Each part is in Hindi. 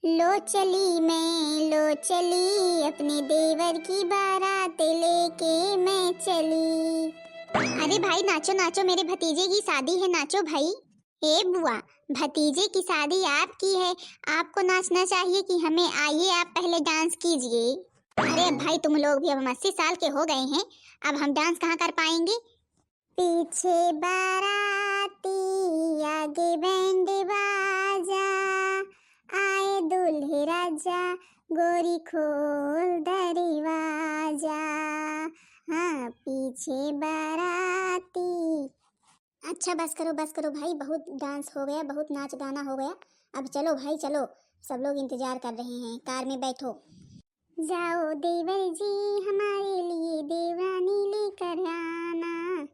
लो चली मैं लो चली अपने देवर की बारात लेके मैं चली। अरे भाई नाचो नाचो, मेरे भतीजे की शादी है, नाचो भाई। ए बुआ, भतीजे की शादी आपकी है, आपको नाचना चाहिए कि हमें? आइए आप पहले डांस कीजिए। अरे भाई तुम लोग भी अब 80 साल के हो गए हैं, अब हम डांस कहाँ कर पाएंगे। पीछे बाराती आगे बैंड बाजा, आए दूल्हे राजा गोरी खोल दरवाजा। हाँ पीछे बाराती। अच्छा बस करो भाई, बहुत डांस हो गया, बहुत नाच गाना हो गया। अब चलो भाई चलो, सब लोग इंतजार कर रहे हैं, कार में बैठो। जाओ देवर जी हमारे लिए देवरानी लेकर आना।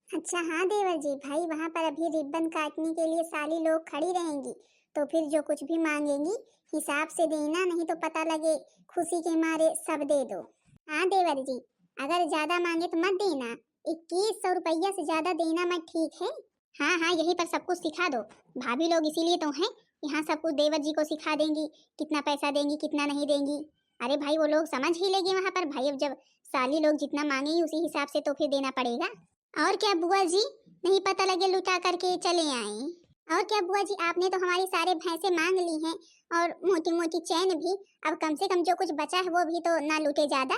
अच्छा हाँ देवर जी, भाई वहाँ पर अभी रिबन काटने के लिए साली लोग खड़ी रहेंगी, तो फिर जो कुछ भी मांगेंगी हिसाब से देना, नहीं तो पता लगे खुशी के मारे सब दे दो। हाँ देवर जी, अगर ज्यादा मांगे तो मत देना, 2100 रुपया से ज्यादा देना मत, ठीक है। हाँ हाँ यहीं पर सब कुछ सिखा दो, भाभी लोग इसीलिए तो हैं, यहाँ सब कुछ देवर जी को सिखा देंगी, कितना पैसा देंगी कितना नहीं देंगी। अरे भाई वो लोग समझ ही लेंगे वहाँ पर, भाई अब जब साली लोग जितना मांगेंगी उसी हिसाब से तो फिर देना पड़ेगा। और क्या बुआ जी, नहीं पता लगे लुटा करके चले आए। और क्या बुआ जी, आपने तो हमारी सारे भैंसे मांग ली हैं और मोटी मोटी चैन भी, अब कम से कम जो कुछ बचा है वो भी तो ना लूटे ज्यादा।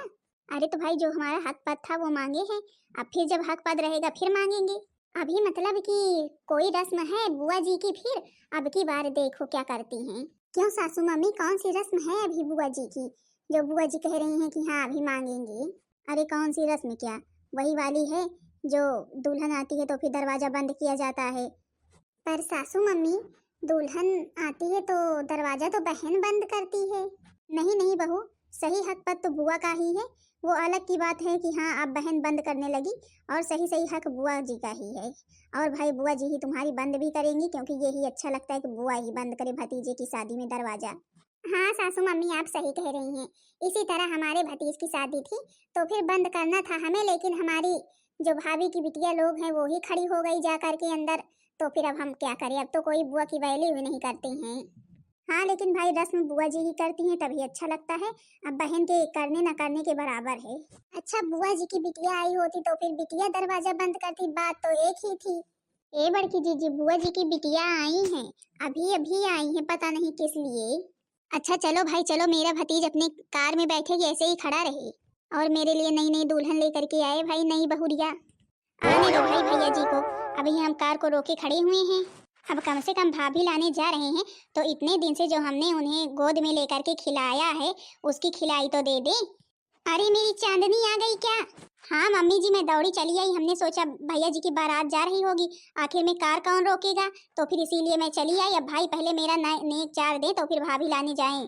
अरे तो भाई जो हमारा हक पद था वो मांगे हैं, अब फिर जब हक पद रहेगा फिर मांगेंगे। अभी मतलब कि कोई रस्म है बुआ जी की, फिर अब की बार देखो क्या करती हैं। क्यों सासू मम्मी, कौन सी रस्म है अभी बुआ जी की, जो बुआ जी कह रही हैं कि हाँ अभी मांगेंगे? अरे कौन सी रस्म, क्या वही वाली है जो दुल्हन आती है तो फिर दरवाजा बंद किया जाता है। पर सासू मम्मी, दुल्हन आती है तो दरवाजा तो बहन बंद करती है। नहीं नहीं बहू, सही हक पद तो बुआ का ही है, वो अलग की बात है कि हाँ अब बहन बंद करने लगी, और सही सही हक बुआ जी का ही है। और भाई बुआ जी ही तुम्हारी बंद भी करेंगी, क्योंकि यही अच्छा लगता है कि बुआ ही बंद करे भतीजे की शादी में दरवाजा। हाँ सासू मम्मी आप सही कह रही हैं, इसी तरह हमारे भतीज की शादी थी तो फिर बंद करना था हमें, लेकिन हमारी जो भाभी की बिटिया लोग हैं वो ही खड़ी हो गई जा करके अंदर, तो फिर अब हम क्या करें, अब तो कोई बुआ की वैल्यू ही नहीं करते हैं। हाँ लेकिन भाई रस्म बुआ जी ही करती हैं तभी अच्छा लगता है, अब बहन के करने न करने के बराबर है। अच्छा बुआ जी की बिटिया आई होती तो फिर बिटिया दरवाजा बंद करती, बात तो एक ही थी। ए बड़की जीजी, बुआ जी की बिटिया आई हैं, अभी अभी आई हैं, पता नहीं किस लिए। अच्छा चलो भाई चलो, मेरा भतीज अपने कार में बैठे कि ऐसे ही खड़ा रहे, और मेरे लिए नई नई दुल्हन लेकर के आए भाई, नई बहुरिया। आने दो भाई भैया जी को, अभी हम कार को रोके खड़े हुए हैं, अब कम से कम भाभी लाने जा रहे हैं, तो इतने दिन से जो हमने उन्हें गोद में लेकर के खिलाया है उसकी खिलाई तो दे दे। अरे मेरी चांदनी आ गई क्या? हाँ मम्मी जी मैं दौड़ी चली आई, हमने सोचा भैया जी की बारात जा रही होगी, आखिर में कार कौन रोकेगा, तो फिर इसीलिए मैं चली आई। अब भाई पहले मेरा नेक चार दे तो फिर भाभी लाने जाएं।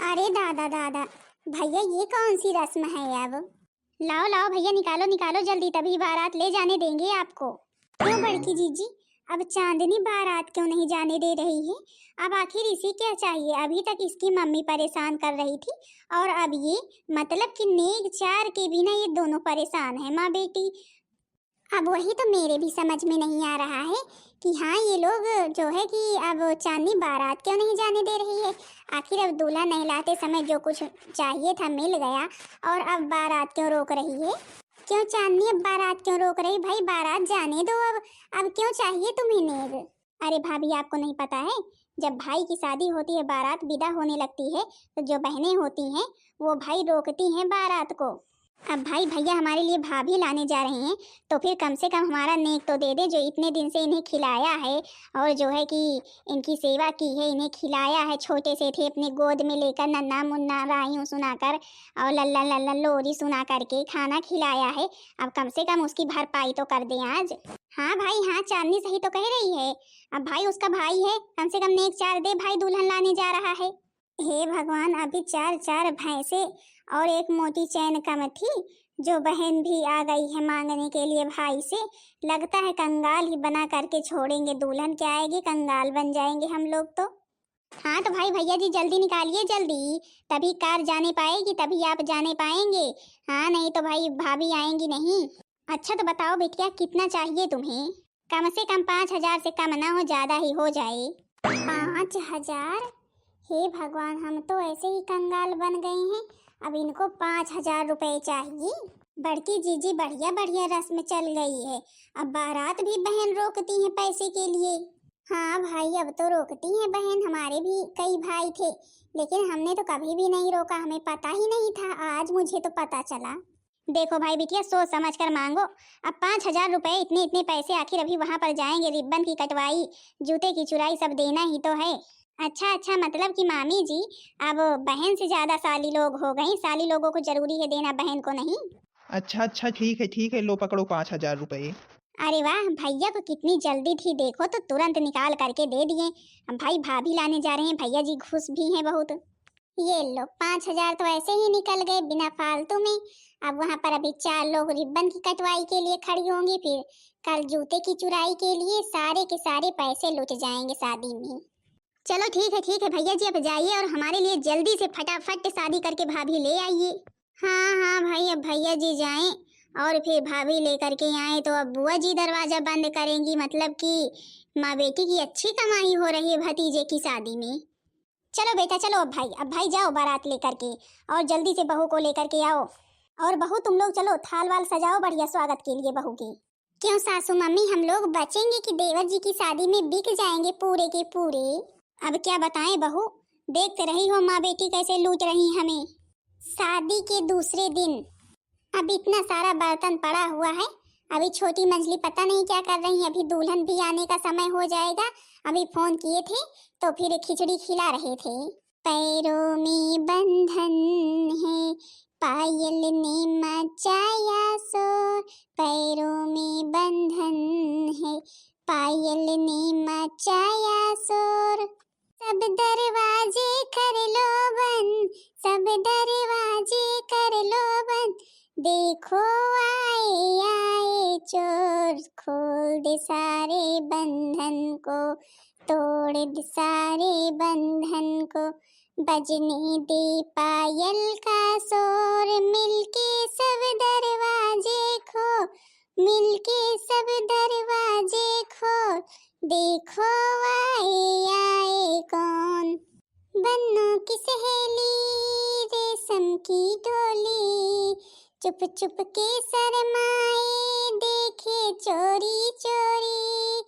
अरे दादा दादा, भैया ये कौन सी रस्म है अब? लाओ लाओ भैया निकालो निकालो जल्दी, तभी बारात ले जाने देंगे आपको। क्यों बड़की जीजी, अब चांदनी बारात क्यों नहीं जाने दे रही है? अब आखिर इसे क्या चाहिए? अभी तक इसकी मम्मी परेशान कर रही थी, और अब ये मतलब कि नेक चार के बिना ये दोनों परेशान है माँ बेटी। अब वही तो मेरे भी समझ में नहीं आ रहा है कि हाँ ये लोग जो है कि अब चांदनी बारात क्यों नहीं जाने दे रही है। आखिर अब दूल्हा नहलाते समय जो कुछ चाहिए था मिल गया, और अब बारात क्यों रोक रही है? क्यों चांदनी अब बारात क्यों रोक रही? भाई बारात जाने दो, अब क्यों चाहिए तुम्हें नेग? अरे भाभी आपको नहीं पता है, जब भाई की शादी होती है बारात विदा होने लगती है, तो जो बहनें होती हैं वो भाई रोकती हैं बारात को। अब भाई भैया हमारे लिए भाभी लाने जा रहे हैं, तो फिर कम से कम हमारा नेक तो दे दे, जो इतने दिन से इन्हें खिलाया है, और जो है कि इनकी सेवा की है, इन्हें खिलाया है, छोटे से थे अपने गोद में लेकर नन्ना मुन्ना राइयों सुनाकर और लल्ला लल्ला लोरी सुना करके खाना खिलाया है, अब कम से कम उसकी भरपाई तो कर दें आज। हाँ भाई हाँ, चांदनी सही तो कह रही है, अब भाई उसका भाई है, कम से कम नेक चार दे, भाई दुल्हन लाने जा रहा है। हे भगवान, अभी चार चार भैंसे और एक मोटी चैन कम थी, जो बहन भी आ गई है मांगने के लिए भाई से, लगता है कंगाल ही बना करके छोड़ेंगे, दुल्हन क्या आएगी, कंगाल बन जाएंगे हम लोग तो। हाँ तो भाई भैया जी जल्दी निकालिए जल्दी, तभी कार जाने पाएगी, तभी आप जाने पाएंगे, हाँ नहीं तो भाई भाभी आएंगी नहीं। अच्छा तो बताओ बेटिया कितना चाहिए तुम्हें? कम से कम 5000 से कम ना हो, ज्यादा ही हो जाए। 5000? हे भगवान, हम तो ऐसे ही कंगाल बन गए हैं। अब इनको 5,000 रुपए चाहिए। बड़की जीजी बढ़िया बढ़िया रस्म चल गई है। अब बारात भी बहन रोकती है पैसे के लिए। हाँ भाई, अब तो रोकती हैं बहन। हमारे भी कई भाई थे, लेकिन हमने तो कभी भी नहीं रोका, हमें पता ही नहीं था। आज मुझे तो पता चला। देखो भाई बिटिया, सोच समझ कर मांगो। अब 5,000 रुपए, इतने इतने पैसे आखिर अभी वहां पर जाएंगे। रिब्बन की कटवाई, जूते की चुराई सब देना ही तो है। अच्छा अच्छा, मतलब कि मामी जी अब बहन से ज्यादा साली लोग हो गई। साली लोगों को जरूरी है देना, बहन को नहीं। अच्छा अच्छा, ठीक है, लो पकड़ो 5,000 रुपये। अरे वाह, भैया को कितनी जल्दी थी, देखो तो तुरंत निकाल करके दे दिए। अब भाई भाभी लाने जा रहे हैं, भैया जी खुश भी हैं बहुत। ये लो 5,000 तो ऐसे ही निकल गए बिना फालतू में। अब वहां पर अभी 4 लोग रिब्बन की कटवाई के लिए खड़ी होंगी, फिर कल जूते की चुराई के लिए। सारे के सारे पैसे लुट जाएंगे शादी में। चलो ठीक है भैया जी, अब जाइए और हमारे लिए जल्दी से फटाफट शादी करके भाभी ले आइए। हाँ हाँ भाई, अब भैया जी जाएं और फिर भाभी लेकर के आए तो अब बुआ जी दरवाजा बंद करेंगी। मतलब कि माँ बेटी की अच्छी कमाई हो रही है भतीजे की शादी में। चलो बेटा चलो, अब भाई जाओ बारात लेकर के और जल्दी से बहू को लेकर के आओ। और बहू तुम लोग चलो, थाल वाल सजाओ बढ़िया स्वागत के लिए बहू के। क्यों सासू मम्मी, हम लोग बचेंगे कि देवर जी की शादी में बिक जाएंगे पूरे के पूरे? अब क्या बताएं बहू, देखते रही हो माँ बेटी कैसे लूट रही हमें। शादी के दूसरे दिन अब इतना सारा बर्तन पड़ा हुआ है। अभी छोटी मंजली पता नहीं क्या कर रही है। अभी दुल्हन भी आने का समय हो जाएगा। अभी फोन किए थे तो फिर खिचड़ी खिला रहे थे। पैरों में बंधन है, पायल ने मचाया शोर। पैरों में बंधन है, पायल ने मचाया शोर। सब दरवाजे कर लो बंद, सब दरवाजे कर लो बंद। देखो आए आए चोर, खोल दे सारे बंधन को, तोड़ दे सारे बंधन को। बजने दे पायल का शोर, मिलके सब दरवाजे खो, मिलके सब दरवाजे खो। देखो आए आए कौन, बन्नों की सहेली, रेशम की डोली। चुप चुप के शरमाए, देखे चोरी चोरी।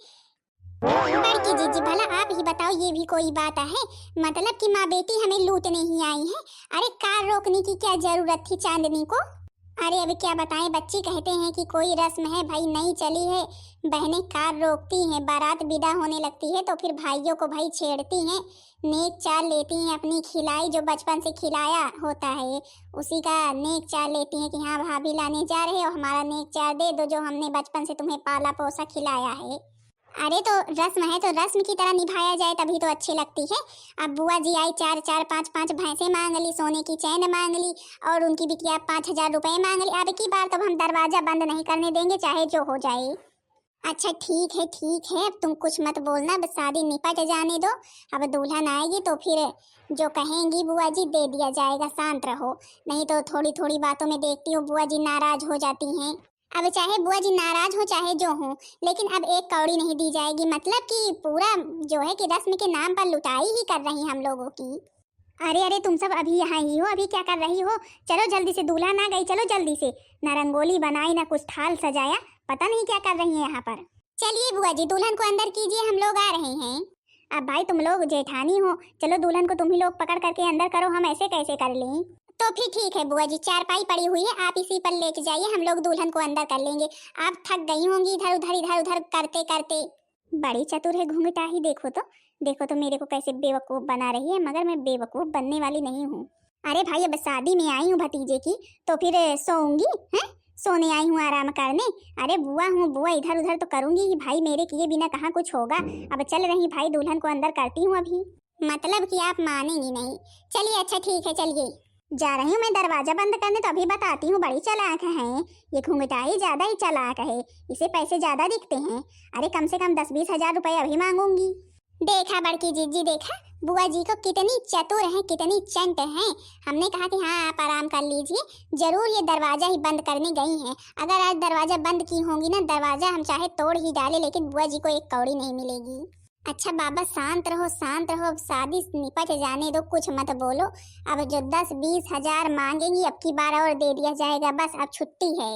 बड़की जीजी भला आप ही बताओ, ये भी कोई बात है? मतलब कि माँ बेटी हमें लूटने ही आई है। अरे कार रोकने की क्या जरूरत थी चांदनी को? अरे अभी क्या बताएं, बच्ची कहते हैं कि कोई रस्म है भाई नहीं चली है। बहनें कार रोकती हैं, बारात विदा होने लगती है तो फिर भाइयों को भाई छेड़ती हैं, नेक चाल लेती हैं। अपनी खिलाई जो बचपन से खिलाया होता है उसी का नेक चाल लेती हैं कि हाँ भाभी लाने जा रहे हो, हमारा नेक चाल दे दो जो हमने बचपन से तुम्हें पाला पोसा खिलाया है। अरे तो रस्म है तो रस्म की तरह निभाया जाए तभी तो अच्छी लगती है। अब बुआ जी आई, 4 5 भैंसे मांग ली, सोने की चैन मांग ली और उनकी बिटिया 5,000 रुपए मांग ली। अब की बार तो हम दरवाजा बंद नहीं करने देंगे, चाहे जो हो जाए। अच्छा ठीक है, अब तुम कुछ मत बोलना, बस शादी निपट जाने दो। अब दुल्हन आएगी तो फिर जो कहेंगी बुआ जी दे दिया जाएगा, शांत रहो। नहीं तो थोड़ी थोड़ी बातों में देखती हो बुआ जी नाराज हो जाती हैं। अब चाहे बुआ जी नाराज हो चाहे जो हो, लेकिन अब एक कौड़ी नहीं दी जाएगी। मतलब कि पूरा जो है कि रस्म के नाम पर लुटाई ही कर रही हम लोगों की। अरे तुम सब अभी यहाँ ही हो, अभी क्या कर रही हो? चलो जल्दी से, दुल्हन आ गई, चलो जल्दी से। ना रंगोली बनाई ना कुछ थाल सजाया, पता नहीं क्या कर रही है यहाँ पर। चलिए बुआ जी दुल्हन को अंदर कीजिए, हम लोग आ रहे हैं। अब भाई तुम लोग जेठानी हो, चलो दुल्हन को तुम ही लोग पकड़ करके अंदर करो, हम ऐसे कैसे कर लें? तो फिर ठीक है बुआ जी, चारपाई पड़ी हुई है, आप इसी पर लेके जाइए, हम लोग दुल्हन को अंदर कर लेंगे। आप थक गई होंगी इधर उधर करते करते। बड़ी चतुर है घूंघटा ही, देखो तो मेरे को कैसे बेवकूफ बना रही है, मगर मैं बेवकूफ बनने वाली नहीं हूँ। अरे भाई अब शादी में आई हूँ भतीजे की तो फिर सोऊंगी हैं? सोने आई हूँ आराम करने? अरे बुआ हूँ, बुआ इधर उधर तो करूंगी ही भाई, मेरे किए बिना कहाँ कुछ होगा। अब चल रही भाई, दुल्हन को अंदर करती हूँ अभी। मतलब कि आप मानेंगी नहीं? चलिए अच्छा ठीक है, चलिए जा रही हूँ मैं दरवाजा बंद करने, तो अभी बताती हूँ। बड़ी चालाक है ये घूंघटा ही, ज्यादा ही चालाक है, इसे पैसे ज्यादा दिखते हैं। अरे कम से कम 10-20 हजार रुपए अभी मांगूंगी। देखा बड़की जीजी, देखा बुआ जी को कितनी चतुर है, कितनी चंट है। हमने कहा कि हाँ आप आराम कर लीजिए, जरूर ये दरवाजा ही बंद करने गई हैं। अगर आज दरवाजा बंद की होंगी ना, दरवाजा हम चाहे तोड़ ही डाले लेकिन बुआ जी को एक कौड़ी नहीं मिलेगी। अच्छा बाबा शांत रहो शांत रहो, अब शादी निपट जाने दो, कुछ मत बोलो। अब जो 10-20 हजार मांगेंगी अब की बार और दे दिया जाएगा, बस अब छुट्टी है।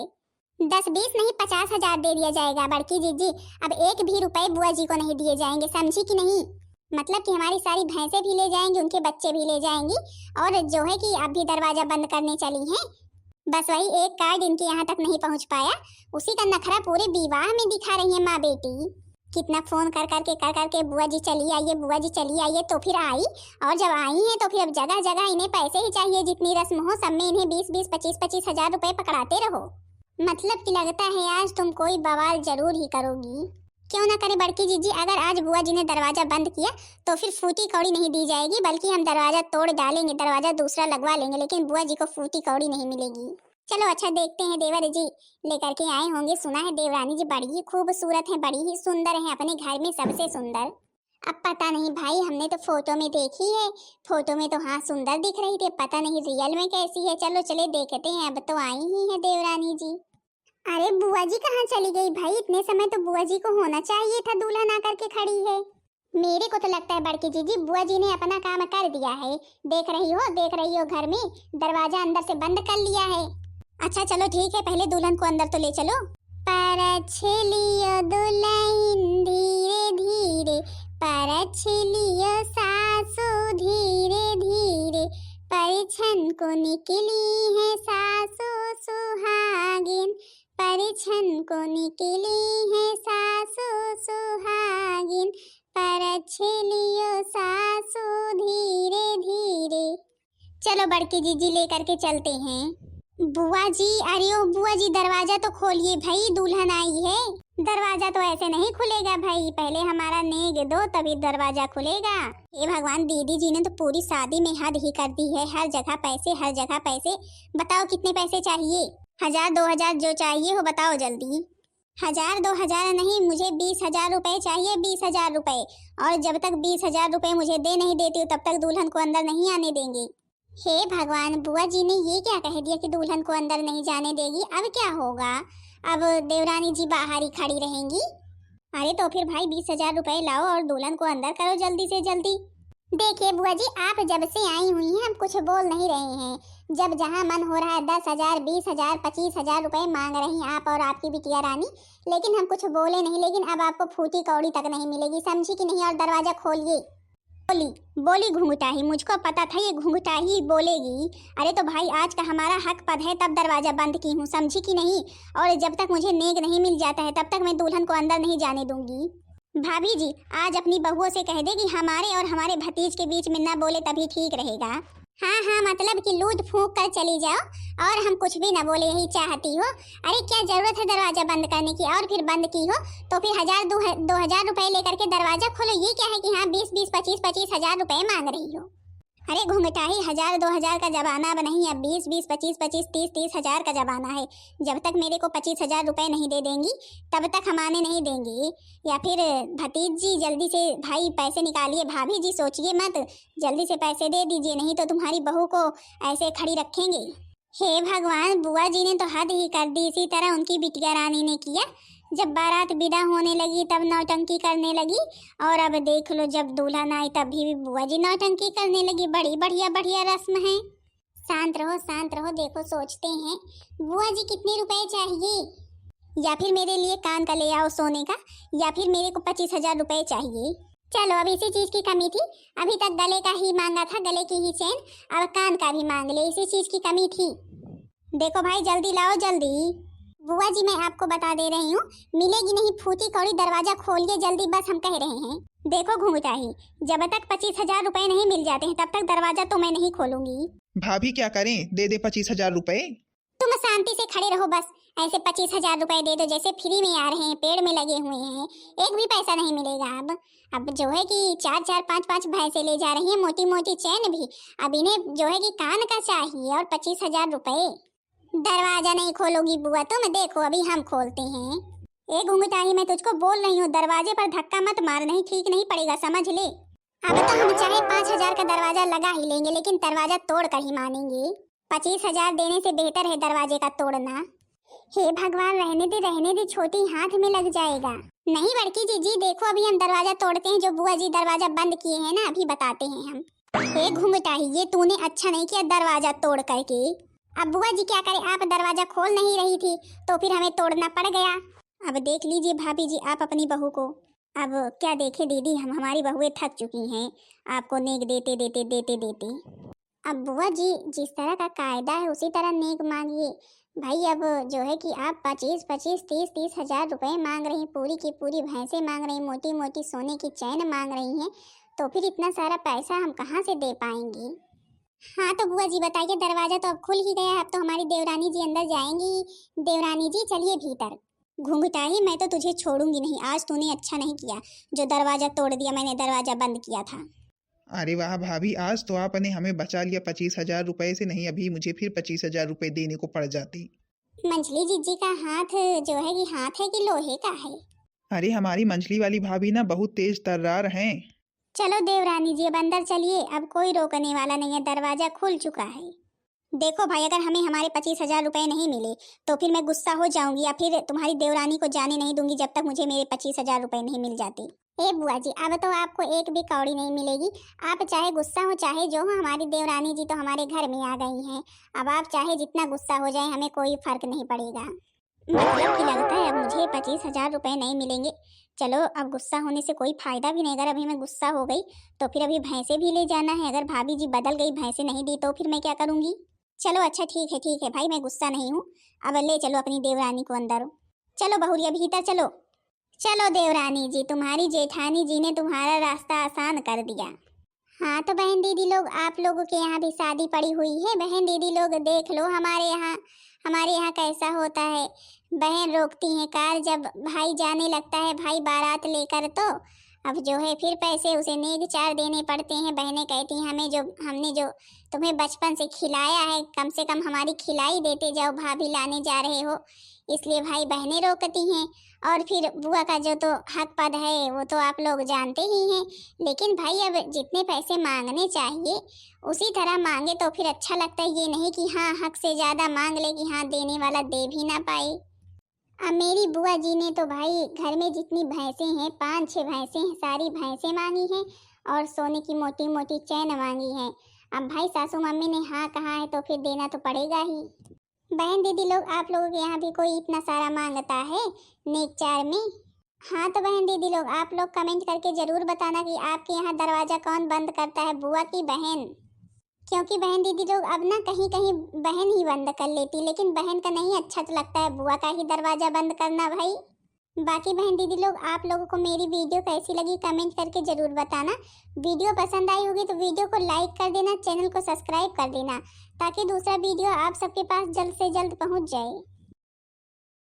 10-20 नहीं 50 हजार दे दिया जाएगा बड़की जीजी। अब एक भी रुपए बुआ जी को नहीं दिए जाएंगे, समझी कि नहीं? मतलब कि हमारी सारी भैंसें भी ले जाएंगी, उनके बच्चे भी ले जाएंगी, और जो है कि अब भी दरवाजा बंद करने चली हैं। बस वही एक कार्ड इनके यहाँ तक नहीं पहुँच पाया, उसी का नखरा पूरे विवाह में दिखा रही है माँ बेटी। कितना फोन कर करके बुआ जी चली आइए, बुआ जी चली आइए, तो फिर आई। और जब आई हैं तो फिर अब जगह जगह इन्हें पैसे ही चाहिए, जितनी रस्म हो सब में इन्हें 20-20, 25-25 हजार रुपए पकड़ाते रहो। मतलब कि लगता है आज तुम कोई बवाल जरूर ही करोगी। क्यों ना करे बड़की जीजी, अगर आज बुआ जी ने दरवाजा बंद किया तो फिर फूटी कौड़ी नहीं दी जाएगी, बल्कि हम दरवाजा तोड़ डालेंगे, दरवाजा दूसरा लगवा लेंगे, लेकिन बुआ जी को फूटी कौड़ी नहीं मिलेगी। चलो अच्छा देखते हैं, देवर जी लेकर के आए होंगे, सुना है देवरानी जी बड़ी ही खूबसूरत है, बड़ी ही सुंदर है, अपने घर में सबसे सुंदर। अब पता नहीं भाई, हमने तो फोटो में देखी है, फोटो में तो हाँ सुंदर दिख रही थी, पता नहीं रियल में कैसी है। चलो चले देखते हैं, अब तो आई ही है देवरानी जी। अरे बुआ जी कहाँ चली गई भाई? इतने समय तो बुआ जी को होना चाहिए था, दुल्हन आकर के खड़ी है। मेरे को तो लगता है बड़की जीजी बुआ जी ने अपना काम कर दिया है। देख रही हो घर में दरवाजा अंदर से बंद कर लिया है। अच्छा चलो ठीक है, पहले दुल्हन को अंदर तो ले चलो। परछलियो दुल्हन धीरे धीरे, परछलियो सासू धीरे धीरे, परिछन को निकली है सासू सुहागिन, परिछन को निकली है सासू सुहागिन, परछलियो सासू धीरे धीरे। चलो बड़की जीजी लेकर के चलते हैं। बुआ जी, अरे ओ बुआ जी दरवाजा तो खोलिए भाई, दुल्हन आई है। दरवाजा तो ऐसे नहीं खुलेगा भाई, पहले हमारा नेग दो तभी दरवाजा खुलेगा। हे भगवान, दीदी जी ने तो पूरी शादी में हद ही कर दी है, हर जगह पैसे हर जगह पैसे। बताओ कितने पैसे चाहिए? 1000-2000 जो चाहिए हो बताओ जल्दी। 1000-2000 नहीं, मुझे 20,000 रुपए चाहिए, 20,000 रुपए। और जब तक 20,000 रुपए मुझे दे नहीं देती तब तक दुल्हन को अंदर नहीं आने देंगे। हे भगवान, बुआ जी ने ये क्या कह दिया कि दुल्हन को अंदर नहीं जाने देगी? अब क्या होगा? अब देवरानी जी बाहर ही खड़ी रहेंगी? अरे तो फिर भाई 20,000 रुपए लाओ और दुल्हन को अंदर करो जल्दी से जल्दी। देखिए बुआ जी, आप जब से आई हुई हैं हम कुछ बोल नहीं रहे हैं। जब जहाँ मन हो रहा है 10,000, 20,000, 25,000 रुपए मांग रही हैं आप और आपकी बिटिया रानी, लेकिन हम कुछ बोले नहीं। लेकिन अब आपको फूटी कौड़ी तक नहीं मिलेगी, समझी कि नहीं? और दरवाजा खोलिए। बोली घुंघटाही, मुझको पता था ये घुंघटाही बोलेगी। अरे तो भाई आज का हमारा हक पद है, तब दरवाजा बंद की हूँ, समझी कि नहीं? और जब तक मुझे नेग नहीं मिल जाता है तब तक मैं दुल्हन को अंदर नहीं जाने दूंगी। भाभी जी आज अपनी बहुओं से कह दे कि हमारे और हमारे भतीज के बीच में ना बोले, तभी ठीक रहेगा। हाँ मतलब कि लूट फूंक कर चली जाओ और हम कुछ भी ना बोले, यही चाहती हो? अरे क्या जरूरत है दरवाजा बंद करने की? और फिर बंद की हो तो फिर 1000-2000 रुपए लेकर के दरवाजा खोलो। ये क्या है कि हाँ 20-20, 25-25 हजार रुपए मांग रही हो? अरे घुंघटाही, 1000-2000 का जमाना अब नहीं, अब 20-20, 25-25, 30-30 हजार का जमाना है। जब तक मेरे को 25,000 रुपए नहीं दे देंगी तब तक हम आने नहीं देंगे। या फिर भतीज जी जल्दी से भाई पैसे निकालिए, भाभी जी सोचिए मत, जल्दी से पैसे दे दीजिए, नहीं तो तुम्हारी बहू को ऐसे खड़ी रखेंगे। हे भगवान, बुआ जी ने तो हद ही कर दी। इसी तरह उनकी बिटिया रानी ने किया, जब बारात विदा होने लगी तब नौटंकी करने लगी, और अब देख लो जब दुल्हन आई तब भी बुआ जी नौटंकी करने लगी। बड़ी बढ़िया रस्म है। शांत रहो, देखो सोचते हैं। बुआ जी कितने रुपए चाहिए? या फिर मेरे लिए कान का ले आओ सोने का, या फिर मेरे को 25,000 रुपए चाहिए। चलो अब इसी चीज की कमी थी, अभी तक गले का ही मांगा था, गले की ही चेन, अब कान का भी मांग ले, इसी चीज की कमी थी। देखो भाई जल्दी लाओ जल्दी। बुआ जी मैं आपको बता दे रही हूँ, मिलेगी नहीं फूटी कौड़ी, दरवाजा खोलिए जल्दी, बस हम कह रहे हैं। देखो घुंघटाही, जब तक 25,000 रुपए नहीं मिल जाते हैं तब तक दरवाजा तो मैं नहीं खोलूंगी। भाभी क्या करें, दे दे 25,000 रुपए। तुम शांति से खड़े रहो, बस ऐसे 25,000 रुपए दे दो जैसे फ्री में आ रहे हैं, पेड़ में लगे हुए हैं, एक भी पैसा नहीं मिलेगा। अब जो है कि 4-4, 5-5 भैंसे ले जा रही है, मोटी मोटी चैन भी, अब इन्हें जो है कि कान का चाहिए और 25,000 रुपए। दरवाजा नहीं खोलोगी बुआ तुम? देखो अभी हम खोलते हैं। ए घुंघटाही, मैं तुझको बोल रही हूँ दरवाजे पर धक्का मत मार, नहीं ठीक नहीं पड़ेगा, समझ ले। अब तो हम चाहे 5,000 का दरवाजा लगा ही लेंगे, लेकिन दरवाजा तोड़ कर ही मानेंगे। 25,000 देने से बेहतर है दरवाजे का तोड़ना। हे भगवान, रहने दे छोटी, हाथ में लग जाएगा। नहीं बड़की जीजी, देखो अभी हम दरवाजा तोड़ते हैं, जो बुआ जी दरवाजा बंद किए हैं ना, अभी बताते हैं हम। हे घुंघटाही, ये तूने अच्छा नहीं किया दरवाजा तोड़ करके। अब बुआ जी क्या करे, आप दरवाजा खोल नहीं रही थी तो फिर हमें तोड़ना पड़ गया। अब देख लीजिए भाभी जी आप अपनी बहू को। अब क्या देखे दीदी, हमारी बहुएं थक चुकी हैं आपको नेक देते देते देते देते। अब बुआ जी जिस तरह का कायदा है उसी तरह नेक मांगिए भाई। अब जो है कि आप 25-25, 30-30 हजार रुपए मांग रही, पूरी की पूरी भैंसें मांग रही, मोटी मोटी सोने की चैन मांग रही हैं, तो फिर इतना सारा पैसा हम कहाँ से दे पाएंगी। हाँ तो बुआ जी बताइए, दरवाजा तो अब खुल ही गया, अब तो हमारी देवरानी जी अंदर जाएंगी। देवरानी जी चलिए भीतर। घुंघटाही, मैं तो तुझे छोड़ूंगी नहीं, आज तूने अच्छा नहीं किया जो दरवाजा तोड़ दिया, मैंने दरवाजा बंद किया था। अरे वाह भाभी, आज तो आपने हमें बचा लिया 25,000 रुपए से, नहीं अभी मुझे फिर 25,000 रुपए देने को पड़ जाती। मंझली जीजी का हाथ जो है कि हाथ है कि लोहे का है। अरे हमारी मंझली वाली भाभी ना बहुत तेज तर्रार हैं। चलो देवरानी जी अब अंदर चलिए, अब कोई रोकने वाला नहीं है, दरवाजा खुल चुका है। देखो भाई, अगर हमें हमारे 25,000 रुपए नहीं मिले तो फिर मैं गुस्सा हो जाऊंगी, या फिर तुम्हारी देवरानी को जाने नहीं दूंगी जब तक मुझे मेरे 25,000 रुपए नहीं मिल जाते। ए बुआ जी, अब तो आपको एक भी कौड़ी नहीं मिलेगी। आप चाहे गुस्सा हो चाहे जो हो, हमारी देवरानी जी तो हमारे घर में आ गई हैं। अब आप चाहे जितना गुस्सा हो जाए, हमें कोई फर्क नहीं पड़ेगा। मतलब कि लगता है अब मुझे 25,000 रुपए नहीं मिलेंगे। चलो अब गुस्सा होने से कोई फायदा भी नहीं, अगर अभी मैं गुस्सा हो गई तो फिर अभी भैंसे भी ले जाना है, अगर भाभी जी बदल गई, भैंसे नहीं दी तो फिर मैं क्या करूंगी। चलो अच्छा ठीक है भाई, मैं गुस्सा नहीं हूँ। अब ले चलो अपनी देवरानी को अंदर। चलो बहुरिया भीतर चलो। चलो देवरानी जी, तुम्हारी जेठानी जी ने तुम्हारा रास्ता आसान कर दिया। हाँ तो बहन दीदी लोग, आप लोगों के यहाँ भी शादी पड़ी हुई है। बहन दीदी लोग देख लो हमारे यहाँ कैसा होता है। बहन रोकती हैं कार जब भाई जाने लगता है, भाई बारात लेकर, तो अब जो है फिर पैसे उसे नेग चार देने पड़ते हैं। बहनें कहती हैं हमने जो तुम्हें बचपन से खिलाया है, कम से कम हमारी खिलाई देते जाओ, भाभी लाने जा रहे हो, इसलिए भाई बहनें रोकती हैं। और फिर बुआ का जो तो हक पद है वो तो आप लोग जानते ही हैं। लेकिन भाई अब जितने पैसे मांगने चाहिए उसी तरह मांगे तो फिर अच्छा लगता है, ये नहीं कि हाँ हक से ज़्यादा मांग ले कि हाँ देने वाला दे भी ना पाए। अब मेरी बुआ जी ने तो भाई घर में जितनी भैंसें हैं, 5-6 भैंसें हैं, सारी भैंसें मांगी हैं और सोने की मोटी मोटी चैन मांगी हैं। अब भाई सासू मम्मी ने हाँ कहा है तो फिर देना तो पड़ेगा ही। बहन दीदी लोग, आप लोगों के यहाँ भी कोई इतना सारा मांगता है नेक चार में? हाँ तो बहन दीदी लोग, आप लोग कमेंट करके ज़रूर बताना कि आपके यहाँ दरवाज़ा कौन बंद करता है, बुआ की बहन? क्योंकि बहन दीदी लोग अब ना कहीं कहीं बहन ही बंद कर लेती, लेकिन बहन का नहीं अच्छा तो लगता है बुआ का ही दरवाज़ा बंद करना भाई। बाकी बहन दीदी लोग, आप लोगों को मेरी वीडियो कैसी लगी कमेंट करके ज़रूर बताना। वीडियो पसंद आई होगी तो वीडियो को लाइक कर देना, चैनल को सब्सक्राइब कर देना, ताकि दूसरा वीडियो आप सबके पास जल्द से जल्द पहुंच जाए।